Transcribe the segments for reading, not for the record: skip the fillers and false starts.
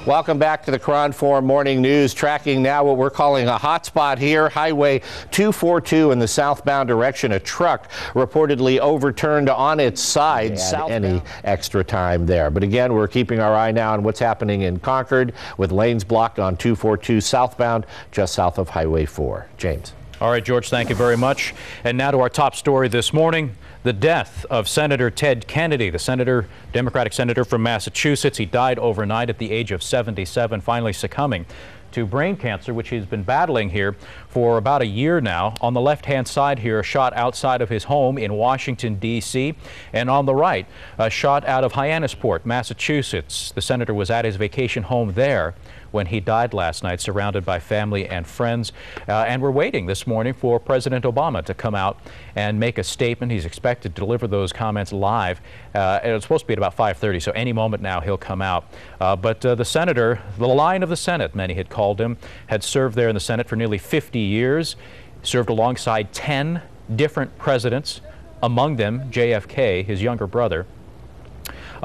Welcome back to the KRON 4 Morning News. Tracking now what we're calling a hot spot here. Highway 242 in the southbound direction. A truck reportedly overturned on its side. Any extra time there. But again, we're keeping our eye now on what's happening in Concord with lanes blocked on 242 southbound just south of Highway 4. James. All right, George, thank you very much. And now to our top story this morning. The death of Senator Ted Kennedy, the Democratic senator from Massachusetts. He died overnight at the age of 77, finally succumbing to brain cancer, which he's been battling here for about a year now. On the left-hand side here, a shot outside of his home in Washington, D.C., and on the right, a shot out of Hyannisport, Massachusetts. The senator was at his vacation home there when he died last night, surrounded by family and friends. And we're waiting this morning for President Obama to come out and make a statement. He's expected to deliver those comments live. And it's supposed to be at about 5:30, so any moment now he'll come out. But the senator, the Lion of the Senate, many had called him, had served there in the Senate for nearly 50 years, served alongside 10 different presidents, among them JFK, his younger brother.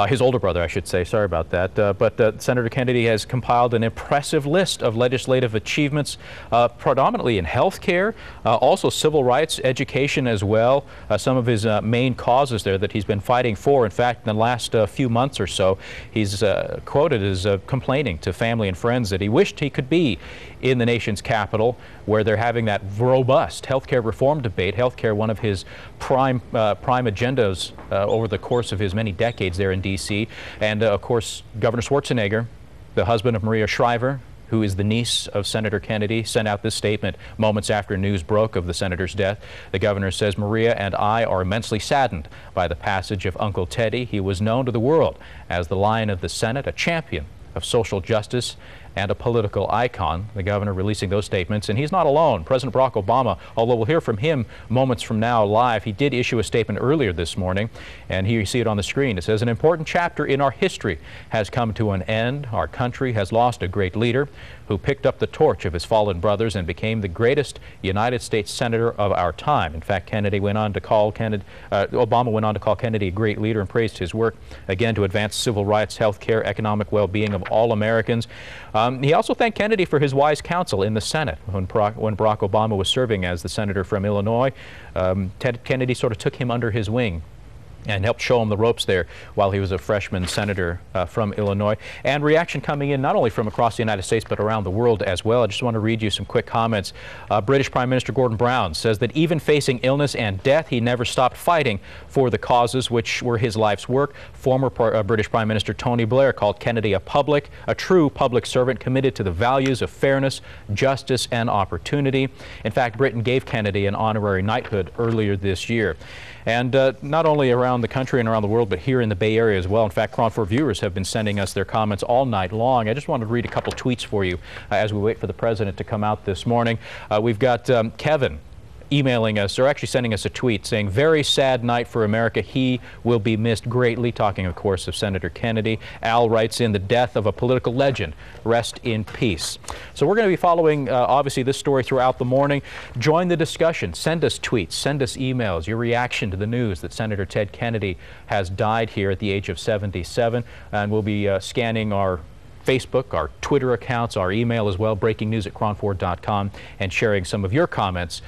His older brother, I should say. Sorry about that. But Senator Kennedy has compiled an impressive list of legislative achievements, predominantly in health care, also civil rights, education as well. Some of his main causes there that he's been fighting for. In fact, in the last few months or so, he's quoted as complaining to family and friends that he wished he could be in the nation's capital, where they're having that robust health care reform debate. Health care, one of his prime agendas over the course of his many decades there in D.C. And of course, Governor Schwarzenegger, the husband of Maria Shriver, who is the niece of Senator Kennedy, sent out this statement moments after news broke of the senator's death. The governor says, "Maria and I are immensely saddened by the passage of Uncle Teddy. He was known to the world as the Lion of the Senate, a champion of social justice and a political icon." The governor releasing those statements, and he's not alone. President Barack Obama, although we'll hear from him moments from now live, he did issue a statement earlier this morning, and here you see it on the screen. It says, "An important chapter in our history has come to an end. Our country has lost a great leader who picked up the torch of his fallen brothers and became the greatest United States senator of our time." In fact, Obama went on to call Kennedy a great leader and praised his work, again, to advance civil rights, health care, economic well-being of all Americans. He also thanked Kennedy for his wise counsel in the Senate. When Barack Obama was serving as the senator from Illinois, Ted Kennedy sort of took him under his wing and helped show him the ropes there while he was a freshman senator from Illinois. And reaction coming in not only from across the United States but around the world as well. I just want to read you some quick comments. British Prime Minister Gordon Brown says that even facing illness and death, he never stopped fighting for the causes which were his life's work. Former British Prime Minister Tony Blair called Kennedy a true public servant committed to the values of fairness, justice, and opportunity. In fact, Britain gave Kennedy an honorary knighthood earlier this year. And not only around the country and around the world, but here in the Bay Area as well. In fact, KRON 4 viewers have been sending us their comments all night long. I just wanted to read a couple tweets for you as we wait for the president to come out this morning. We've got Kevin emailing us, or actually sending us a tweet saying, "Very sad night for America. He will be missed greatly," talking, of course, of Senator Kennedy. Al writes in, "The death of a political legend. Rest in peace." So we're going to be following, obviously, this story throughout the morning. Join the discussion. Send us tweets. Send us emails. Your reaction to the news that Senator Ted Kennedy has died here at the age of 77. And we'll be scanning our Facebook, our Twitter accounts, our email as well, breakingnews@kron4.com, and sharing some of your comments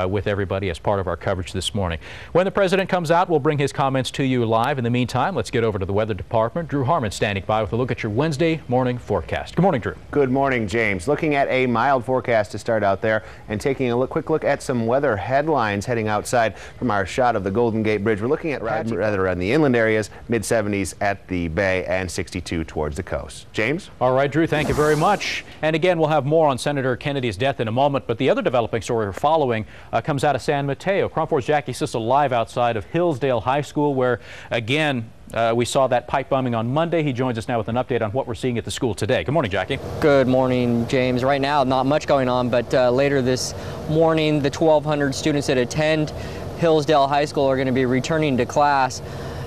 with everybody as part of our coverage this morning. When the president comes out, we'll bring his comments to you live. In the meantime, let's get over to the weather department. Drew Harmon standing by with a look at your Wednesday morning forecast. Good morning, Drew. Good morning, James. Looking at a mild forecast to start out there and taking a quick look at some weather headlines heading outside from our shot of the Golden Gate Bridge. We're looking at rather on the inland areas, mid-70s at the bay and 62 towards the coast. James? All right, Drew, thank you very much. And again, we'll have more on Senator Kennedy's death in a moment, but the other developing story we're following comes out of San Mateo. KRON 4's Jackie Sissel live outside of Hillsdale High School, where again we saw that pipe bombing on Monday. He joins us now with an update on what we're seeing at the school today. Good morning, Jackie. Good morning, James. Right now, not much going on, but later this morning, the 1,200 students that attend Hillsdale High School are going to be returning to class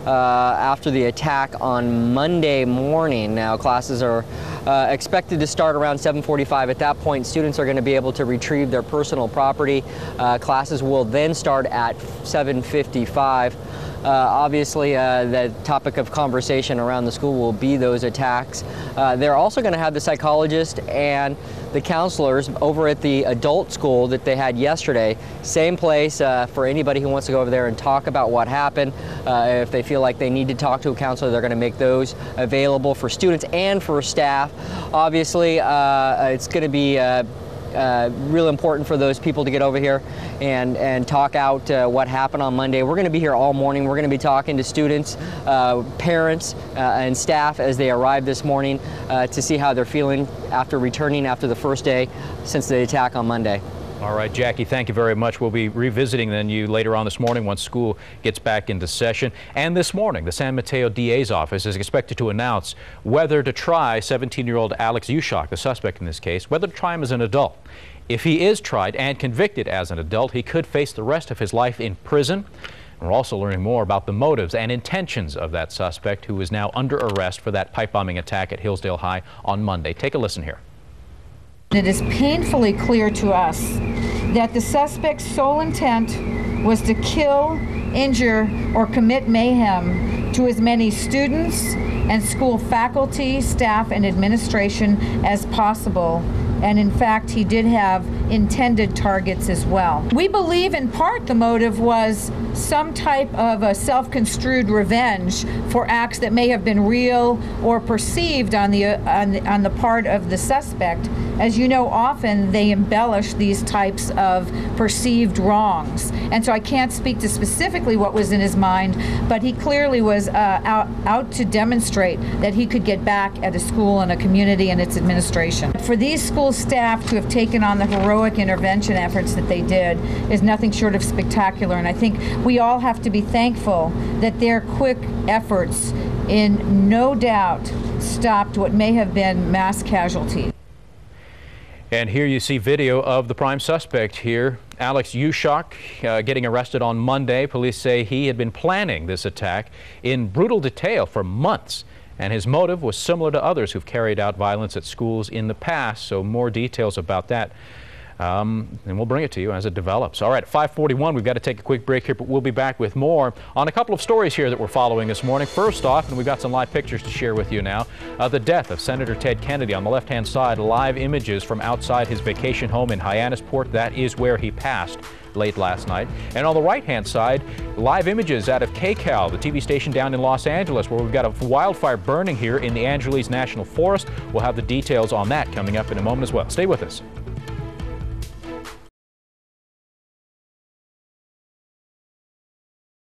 after the attack on Monday morning. Now, classes are expected to start around 7:45. At that point, students are going to be able to retrieve their personal property. Classes will then start at 7:55. Obviously, the topic of conversation around the school will be those attacks. They're also going to have the psychologist and the counselors over at the adult school that they had yesterday. Same place for anybody who wants to go over there and talk about what happened. If they feel like they need to talk to a counselor, they're going to make those available for students and for staff. Obviously, it's going to be real important for those people to get over here and talk out what happened on Monday. We're going to be here all morning. We're going to be talking to students, parents, and staff as they arrive this morning to see how they're feeling after returning after the first day since the attack on Monday. All right, Jackie, thank you very much. We'll be revisiting then you later on this morning once school gets back into session. And this morning, the San Mateo DA's office is expected to announce whether to try 17-year-old Alex Ushak, the suspect in this case, whether to try him as an adult. If he is tried and convicted as an adult, he could face the rest of his life in prison. And we're also learning more about the motives and intentions of that suspect who is now under arrest for that pipe bombing attack at Hillsdale High on Monday. Take a listen here. It is painfully clear to us that the suspect's sole intent was to kill, injure, or commit mayhem to as many students and school faculty, staff, and administration as possible. And in fact, he did have intended targets as well. We believe in part the motive was some type of a self-construed revenge for acts that may have been real or perceived on the part of the suspect. As you know, often they embellish these types of perceived wrongs. And so I can't speak to specifically what was in his mind, but he clearly was out to demonstrate that he could get back at a school and a community and its administration. For these school staff to have taken on the heroic intervention efforts that they did is nothing short of spectacular. And I think we all have to be thankful that their quick efforts in no doubt stopped what may have been mass casualties. And here you see video of the prime suspect here, Alex Ushak, getting arrested on Monday. Police say he had been planning this attack in brutal detail for months, and his motive was similar to others who've carried out violence at schools in the past. So more details about that. And we'll bring it to you as it develops. All right, at 5:41, we've got to take a quick break here, but we'll be back with more on a couple of stories here that we're following this morning. First off, and we've got some live pictures to share with you now, the death of Senator Ted Kennedy. On the left-hand side, live images from outside his vacation home in Hyannisport. That is where he passed late last night. And on the right-hand side, live images out of KCAL, the TV station down in Los Angeles, where we've got a wildfire burning here in the Angeles National Forest. We'll have the details on that coming up in a moment as well. Stay with us.